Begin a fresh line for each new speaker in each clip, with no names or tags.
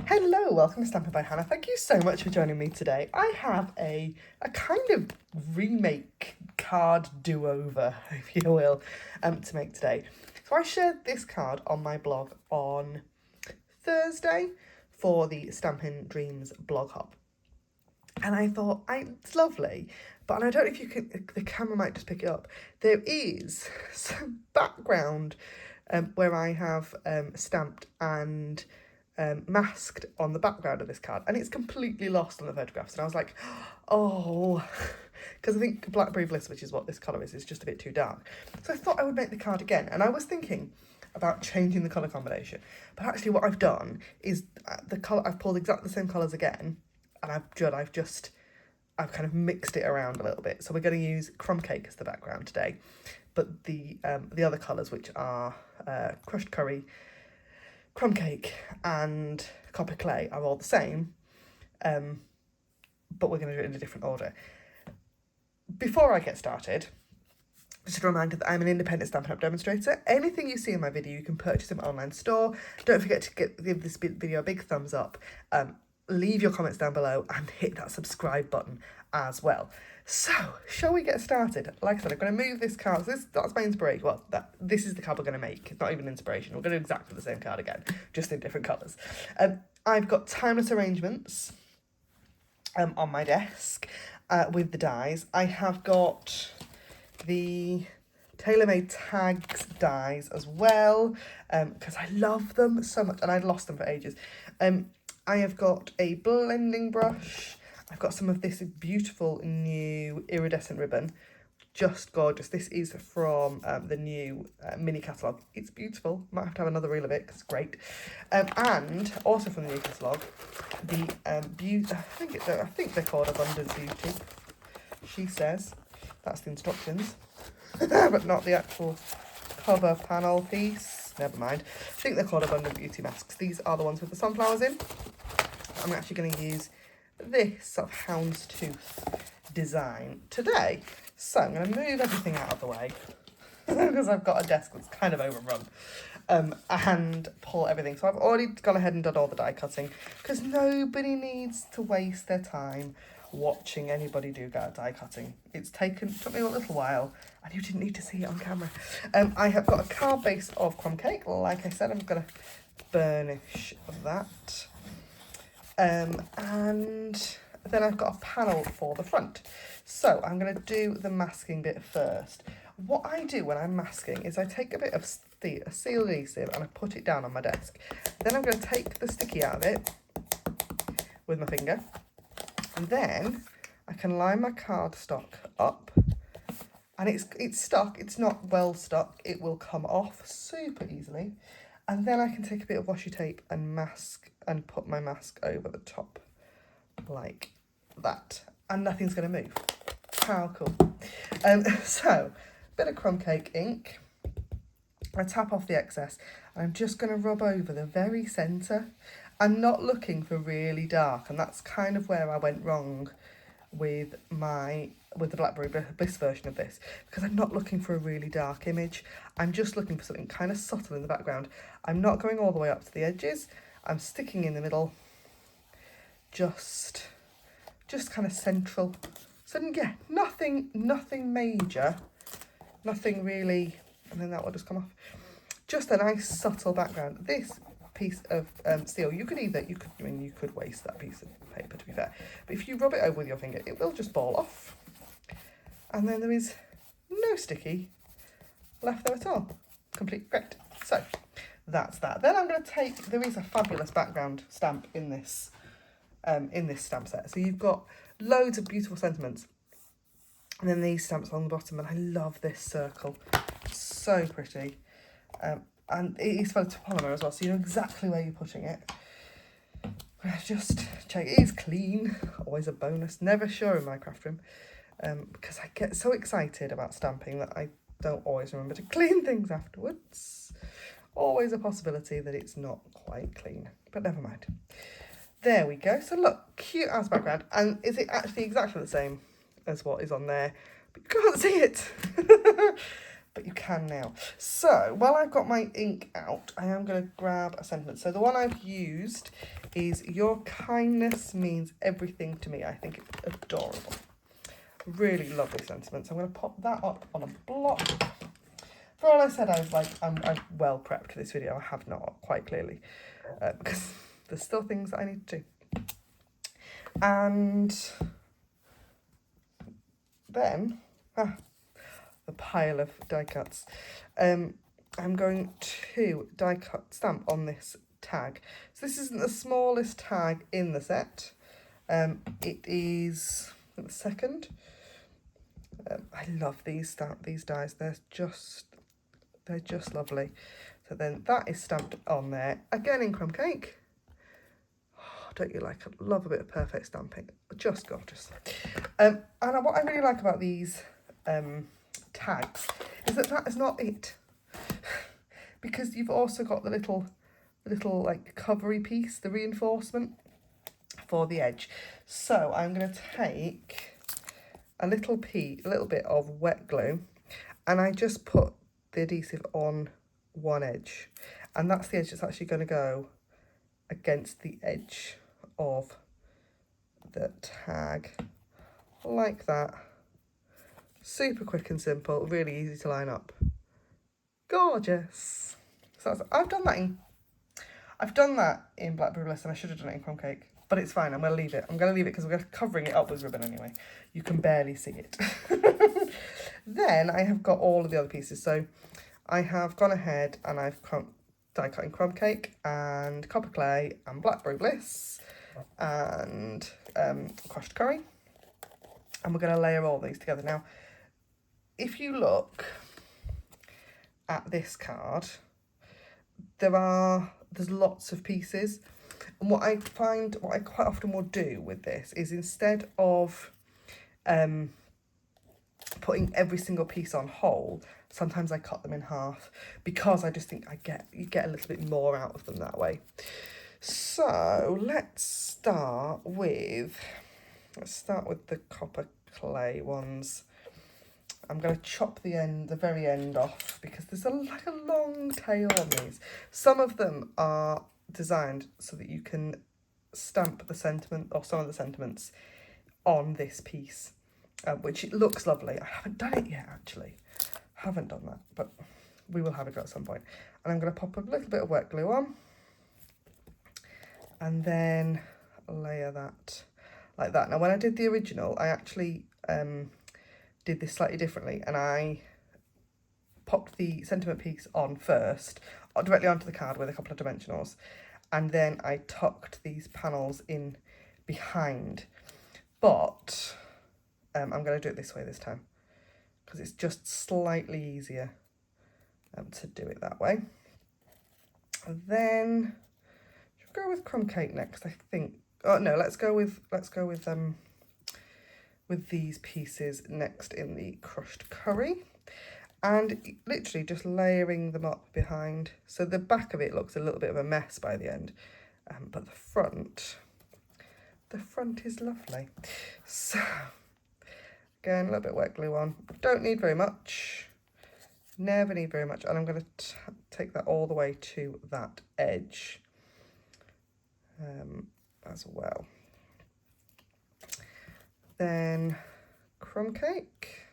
Hello, welcome to Stampin' by Hannah. Thank you so much for joining me today. I have a kind of remake card do-over, if you will, to make today. So I shared this card on my blog on Thursday for the Stampin' Dreams blog hub. And I thought, it's lovely, but I don't know if you can, the camera might just pick it up. There is some background where I have stamped and masked on the background of this card, and it's completely lost on the photographs. And I was like, oh, because I think Blackberry Bliss, which is what this colour is just a bit too dark. So I thought I would make the card again, and I was thinking about changing the colour combination. But actually what I've done is I've pulled exactly the same colours again, and I've kind of mixed it around a little bit. So we're going to use Crumb Cake as the background today, but the other colours, which are Crushed Curry, Crumb Cake and Copper Clay, are all the same, but we're going to do it in a different order. Before I get started, just a reminder that I'm an independent Stampin' Up! Demonstrator. Anything you see in my video you can purchase in my online store. Don't forget to give this video a big thumbs up, leave your comments down below and hit that subscribe button as well. So, shall we get started? Like I said, I'm going to move this card. So that's my inspiration. Well, this is the card we're going to make. It's not even inspiration. We're going to do exactly the same card again, just in different colours. I've got Timeless Arrangements on my desk with the dies. I have got the TaylorMade Tags dies as well, because I love them so much, and I'd lost them for ages. I have got a blending brush. I've got some of this beautiful new iridescent ribbon. Just gorgeous. This is from the new mini catalogue. It's beautiful. Might have to have another reel of it because it's great. And also from the new catalogue, the I think they're called Abundant Beauty. She says that's the instructions, but not the actual cover panel piece. Never mind. I think they're called Abundant Beauty masks. These are the ones with the sunflowers in. I'm actually going to use this sort of houndstooth design today. So I'm going to move everything out of the way because I've got a desk that's kind of overrun, and pull everything. So I've already gone ahead and done all the die cutting because nobody needs to waste their time watching anybody do die cutting. It took me a little while and you didn't need to see it on camera. I have got a card base of Crumb Cake. Like I said, I'm going to burnish that. And then I've got a panel for the front. So I'm going to do the masking bit first. What I do when I'm masking is I take a bit of a seal adhesive and I put it down on my desk. Then I'm going to take the sticky out of it with my finger. And then I can line my cardstock up. And it's stuck. It's not well stuck. It will come off super easily. And then I can take a bit of washi tape and mask and put my mask over the top like that. And nothing's going to move. How cool. So, bit of Crumb Cake ink. I tap off the excess. And I'm just going to rub over the very centre. I'm not looking for really dark. And that's kind of where I went wrong with the Blackberry Bliss version of this, because I'm not looking for a really dark image. I'm just looking for something kind of subtle in the background. I'm not going all the way up to the edges. I'm sticking in the middle, just kind of central. So yeah, nothing major, nothing really, and then that will just come off. Just a nice subtle background. This piece of steel, you could waste that piece of paper, to be fair, but if you rub it over with your finger it will just fall off, and then there is no sticky left there at all. Great. So that's that. Then I'm going to take, there is a fabulous background stamp in this stamp set. So you've got loads of beautiful sentiments, and then these stamps along the bottom, and I love this circle. So pretty. And it is photopolymer as well, so you know exactly where you're putting it. Just check, it is clean, always a bonus. Never sure in my craft room, because I get so excited about stamping that I don't always remember to clean things afterwards. Always a possibility that it's not quite clean, but never mind. There we go. So look, cute as background. And is it actually exactly the same as what is on there? But you can't see it. but you can now. So while I've got my ink out, I am going to grab a sentiment. So the one I've used is "Your kindness means everything to me." I think it's adorable. Really lovely sentiment. So I'm going to pop that up on a block. For all I said, I'm well prepped for this video. I have not, quite clearly, because there's still things that I need to do. And then, the pile of die cuts. I'm going to die cut stamp on this tag. So this isn't the smallest tag in the set. It is the second. I love these dies. They're just lovely. So then that is stamped on there again in crumb cake. Oh, don't you like it? Love a bit of perfect stamping. Just gorgeous. And what I really like about these tags is that is not it, because you've also got the little like covery piece, the reinforcement for the edge. So I'm going to take a little bit of wet glue, and I just put the adhesive on one edge, and that's the edge that's actually going to go against the edge of the tag, like that. Super quick and simple, really easy to line up. Gorgeous. So I've done that in Blackberry Bliss, and I should have done it in crumb cake, but it's fine. I'm going to leave it. I'm going to leave it because we're covering it up with ribbon anyway. You can barely see it. Then I have got all of the other pieces. So I have gone ahead and I've die cut in crumb cake and copper clay and Blackberry Bliss and crushed curry. And we're going to layer all these together. Now, if you look at this card, there's lots of pieces. And what I quite often will do with this is, instead of putting every single piece on whole, sometimes I cut them in half, because I just think you get a little bit more out of them that way. So let's start with the copper clay ones. I'm going to chop the very end off, because there's a long tail on these. Some of them are designed so that you can stamp the sentiment, or some of the sentiments, on this piece, which it looks lovely. I haven't done it yet, actually. Haven't done that, but we will have it at some point. And I'm going to pop a little bit of wet glue on, and then layer that like that. Now, when I did the original, I actually did this slightly differently, and I popped the sentiment piece on first, directly onto the card with a couple of dimensionals, and then I tucked these panels in behind. But I'm going to do it this way this time, because it's just slightly easier to do it that way. And then should go with crumb cake next, I think. Oh no, let's go with these pieces next in the crushed curry, and literally just layering them up behind. So the back of it looks a little bit of a mess by the end, but the front is lovely. So again, a little bit wet glue on. Don't need very much. Never need very much. And I'm going to take that all the way to that edge as well. Then crumb cake.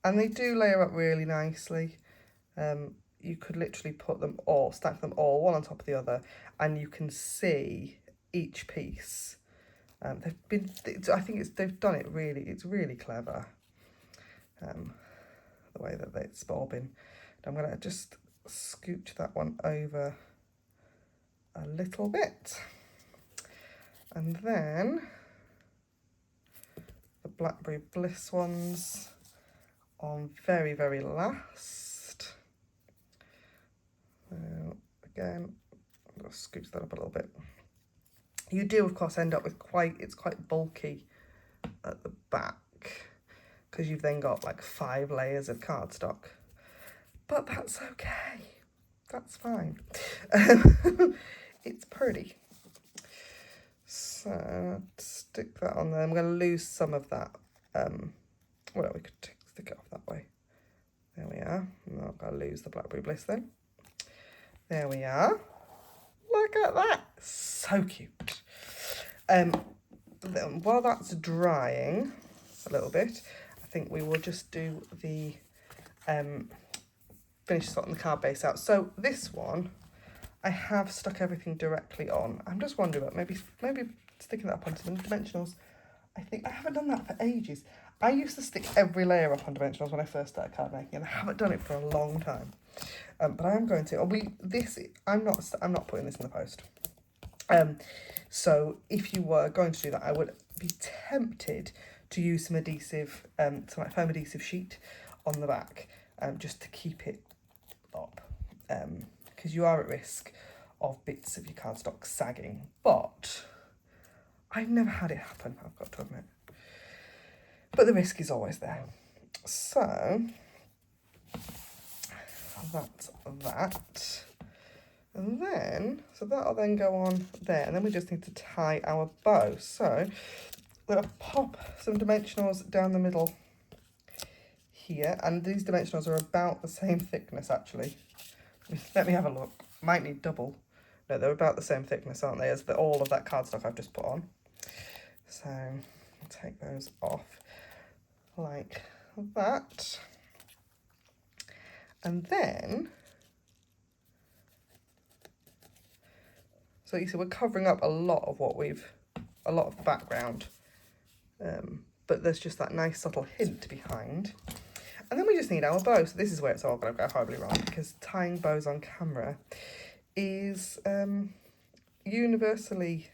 And they do layer up really nicely. You could literally stack them all one on top of the other, and you can see each piece. I think they've done it really. It's really clever. The way that it's all been. I'm going to just scooch that one over a little bit, and then the Blackberry Bliss ones on very, very last. Again, I'm going to scooch that up a little bit. You do, of course, end up with it's quite bulky at the back, because you've then got like 5 layers of cardstock. But that's okay. That's fine. It's pretty. So stick that on there. I'm going to lose some of that. Well, we could stick it off that way. There we are. I'm not going to lose the Blackberry Bliss then. There we are. Look at that. So cute. Then while that's drying a little bit, I think we will just do the finish sorting the card base out. So this one, I have stuck everything directly on. I'm just wondering about maybe sticking that up onto the dimensionals. I think I haven't done that for ages. I used to stick every layer up on dimensionals when I first started card making, and I haven't done it for a long time. But I am going to. I'm not putting this in the post. So if you were going to do that, I would be tempted to use some adhesive, some like foam adhesive sheet on the back, just to keep it up, because you are at risk of bits of your cardstock sagging. But I've never had it happen, I've got to admit. But the risk is always there. So that's that. And then, so that'll then go on there. And then we just need to tie our bow. So we're going to pop some dimensionals down the middle here. And these dimensionals are about the same thickness, actually. Let me have a look. Might need double. No, they're about the same thickness, aren't they, as all of that cardstock I've just put on. So I'll take those off like that. And then, so you see we're covering up a lot of the background, but there's just that nice subtle hint behind. And then we just need our bow. So this is where it's all going to go horribly wrong, because tying bows on camera is universally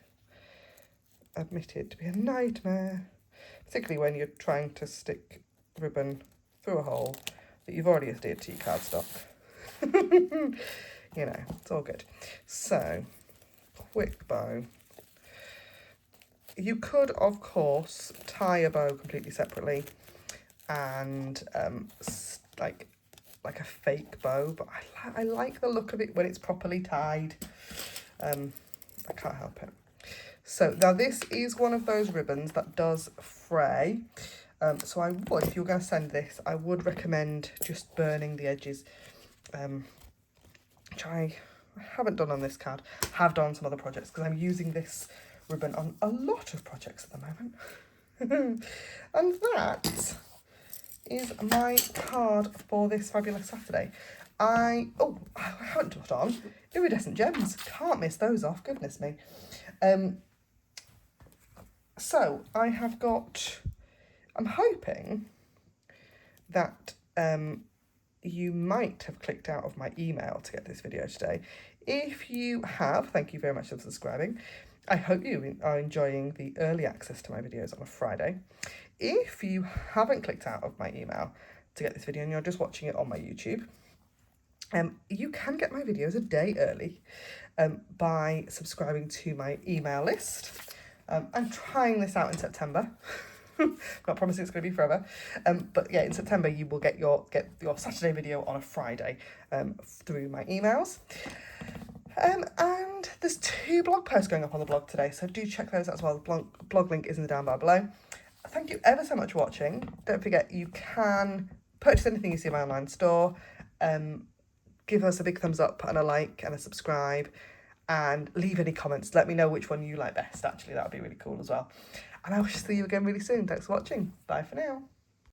admitted to be a nightmare, particularly when you're trying to stick ribbon through a hole that you've already adhered to your cardstock. You know, it's all good. So, quick bow. You could, of course, tie a bow completely separately and like a fake bow, but I like the look of it when it's properly tied. I can't help it. So now this is one of those ribbons that does fray. So I would, if you're going to send this, I would recommend just burning the edges, which I haven't done on this card. Have done on some other projects, because I'm using this ribbon on a lot of projects at the moment. And that is my card for this fabulous Saturday. I haven't put on iridescent gems. Can't miss those off, goodness me. So I have got, I'm hoping that you might have clicked out of my email to get this video today. If you have, thank you very much for subscribing. I hope you are enjoying the early access to my videos on a Friday. If you haven't clicked out of my email to get this video and you're just watching it on my YouTube, you can get my videos a day early by subscribing to my email list. I'm trying this out in September. I'm not promising it's going to be forever, but yeah, in September you will get your Saturday video on a Friday through my emails. And there's 2 blog posts going up on the blog today, so do check those out as well. The blog link is in the down bar below. Thank you ever so much for watching. Don't forget, you can purchase anything you see in my online store. Give us a big thumbs up and a like and a subscribe, and leave any comments. Let me know which one you like best, actually. That would be really cool as well. And I will see you again really soon. Thanks for watching. Bye for now.